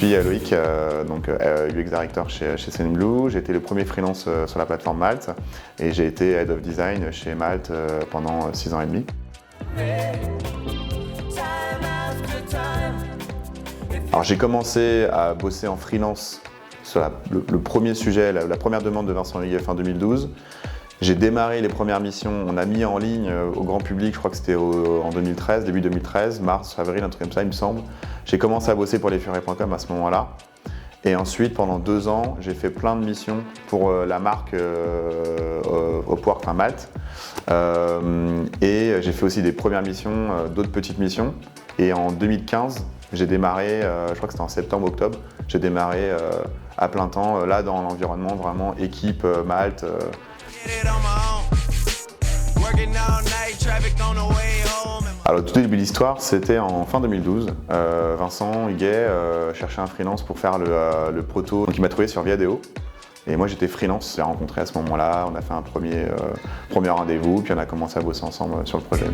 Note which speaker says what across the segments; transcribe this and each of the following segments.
Speaker 1: suis Loïc, UX Director chez Sendinblue. J'ai été le premier freelance sur la plateforme Malte et j'ai été Head of Design chez Malte pendant 6 ans et demi. Alors j'ai commencé à bosser en freelance sur le premier sujet, la première demande de Vincent Huguet fin 2012. J'ai démarré les premières missions, on a mis en ligne au grand public, je crois que c'était en 2013, début 2013, mars, avril, un truc comme ça il me semble. J'ai commencé à bosser pour lesfurets.com à ce moment-là. Et ensuite, pendant 2 ans, j'ai fait plein de missions pour la marque Upwork, enfin Malte. Et j'ai fait aussi des premières missions, d'autres petites missions. Et en 2015, j'ai démarré, je crois que c'était en septembre-octobre, j'ai démarré à plein temps, là dans l'environnement vraiment équipe Malte. Alors, tout début de l'histoire, c'était en fin 2012. Vincent Huguet cherchait un freelance pour faire le proto. Donc, il m'a trouvé sur Viadeo. Et moi, j'étais freelance. On s'est rencontrés à ce moment-là. On a fait un premier rendez-vous. Puis, on a commencé à bosser ensemble sur le projet.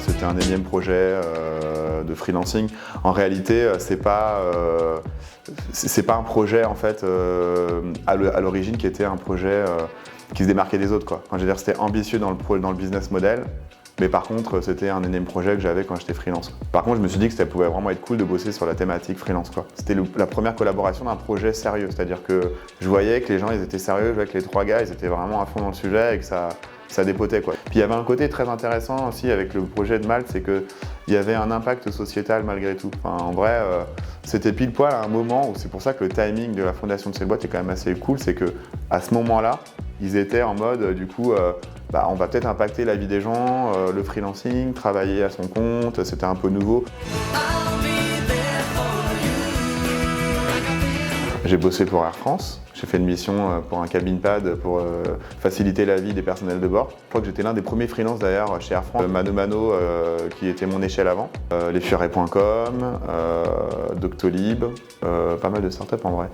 Speaker 1: C'était un énième projet de freelancing. En réalité, c'est pas un projet en fait à l'origine qui était un projet qui se démarquait des autres, quoi. Enfin, je veux dire, c'était ambitieux dans le business model, mais par contre, c'était un énième projet que j'avais quand j'étais freelance. Par contre, je me suis dit que ça pouvait vraiment être cool de bosser sur la thématique freelance, quoi. C'était la première collaboration d'un projet sérieux, c'est-à-dire que je voyais que les gens, ils étaient sérieux, je voyais que les 3 gars, ils étaient vraiment à fond dans le sujet et que ça dépotait, quoi. Puis il y avait un côté très intéressant aussi avec le projet de Malte, c'est qu'il y avait un impact sociétal malgré tout. Enfin, en vrai, c'était pile poil à un moment où c'est pour ça que le timing de la fondation de cette boîte est quand même assez cool, c'est qu'à ce moment-là, ils étaient en mode, du coup, on va peut-être impacter la vie des gens, le freelancing, travailler à son compte, c'était un peu nouveau. J'ai bossé pour Air France, j'ai fait une mission pour un cabin pad pour faciliter la vie des personnels de bord. Je crois que j'étais l'un des premiers freelances d'ailleurs chez Air France. Mano, qui était mon échelle avant, lesfurets.com, Doctolib, pas mal de startups en vrai.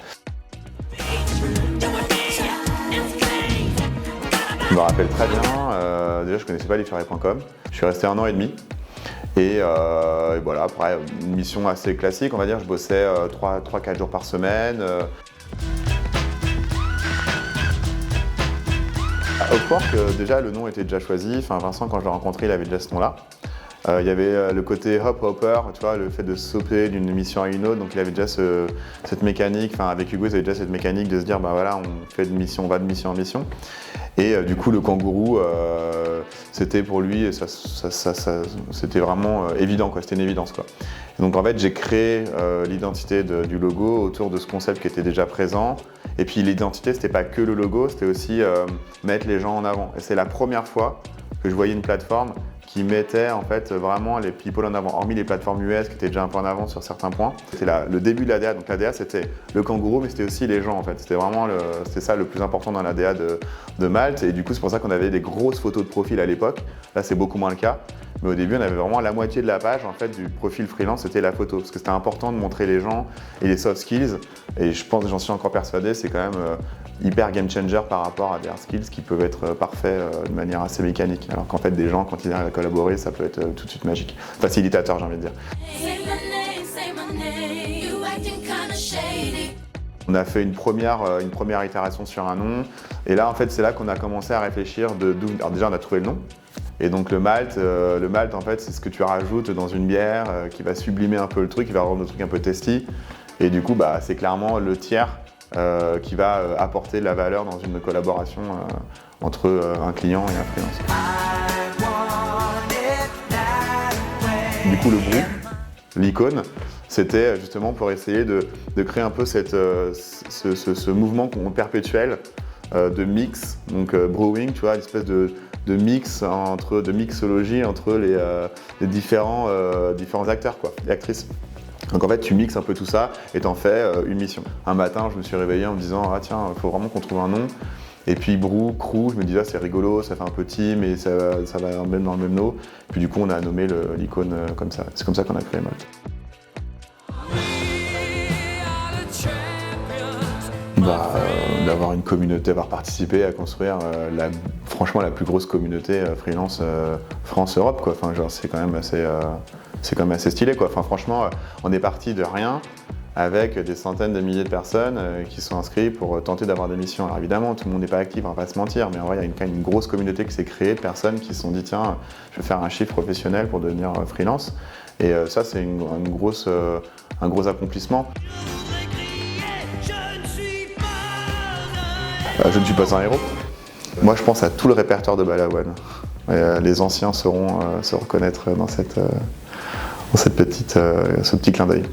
Speaker 1: Je me rappelle très bien, déjà je connaissais pas lesfurets.com, je suis resté 1 an et demi. Et voilà, après, une mission assez classique, on va dire, je bossais 3-4 jours par semaine. À Upwork, déjà, le nom était déjà choisi. Enfin, Vincent, quand je l'ai rencontré, il avait déjà ce nom-là. Il y avait le côté hop-hopper, tu vois, le fait de sauter d'une mission à une autre. Donc, il avait déjà cette mécanique, enfin, avec Hugo, il avait déjà cette mécanique de se dire, bah voilà, on fait de mission, on va de mission en mission. Et du coup, le kangourou, c'était pour lui, c'était vraiment évident, quoi. C'était une évidence, quoi. Et donc en fait, j'ai créé l'identité du logo autour de ce concept qui était déjà présent. Et puis l'identité, c'était pas que le logo, c'était aussi mettre les gens en avant. Et c'est la première fois que je voyais une plateforme qui mettait en fait vraiment les people en avant, hormis les plateformes US qui étaient déjà un peu en avant sur certains points. C'était le début de l'ADA, donc l'ADA c'était le kangourou, mais c'était aussi les gens en fait. C'était vraiment c'était ça le plus important dans l'ADA de Malte, et du coup c'est pour ça qu'on avait des grosses photos de profil à l'époque. Là c'est beaucoup moins le cas, mais au début on avait vraiment la moitié de la page en fait du profil freelance, c'était la photo, parce que c'était important de montrer les gens et les soft skills, et je pense, j'en suis encore persuadé, c'est quand même hyper game changer par rapport à des hard skills qui peuvent être parfaits de manière assez mécanique, alors qu'en fait des gens quand ils arrivent à collaborer, ça peut être tout de suite magique. Facilitateur, j'ai envie de dire. On a fait une première itération sur un nom, et là en fait c'est là qu'on a commencé à réfléchir alors déjà on a trouvé le nom, et donc le malt en fait c'est ce que tu rajoutes dans une bière qui va sublimer un peu le truc, qui va rendre le truc un peu tasty, et du coup c'est clairement le tiers qui va apporter de la valeur dans une collaboration entre un client et un freelance. Du coup, le bruit, l'icône, c'était justement pour essayer de créer un peu ce mouvement perpétuel de mix, donc brewing, tu vois, une espèce de mix de mixologie entre les différents acteurs, quoi, et actrices. Donc en fait, tu mixes un peu tout ça et t'en fais une mission. Un matin, je me suis réveillé en me disant « Ah tiens, il faut vraiment qu'on trouve un nom ». Et puis Brew, Crew, je me disais, c'est rigolo, ça fait un peu team et ça va même dans le même lot. Puis du coup, on a nommé l'icône comme ça. C'est comme ça qu'on a créé Malte. D'avoir une communauté, d'avoir participé à construire franchement la plus grosse communauté freelance France-Europe, quoi. Enfin, genre, c'est quand même assez stylé, quoi. Enfin, franchement, on est parti de rien avec des centaines de milliers de personnes qui sont inscrites pour tenter d'avoir des missions. Alors évidemment, tout le monde n'est pas actif, on va pas se mentir, mais en vrai, il y a quand même une grosse communauté qui s'est créée de personnes qui se sont dit tiens, je vais faire un chiffre professionnel pour devenir freelance. Et ça, c'est un gros accomplissement. Je ne suis pas un héros. Moi, je pense à tout le répertoire de Balavoine. Les anciens sauront se reconnaître dans ce petit clin d'œil.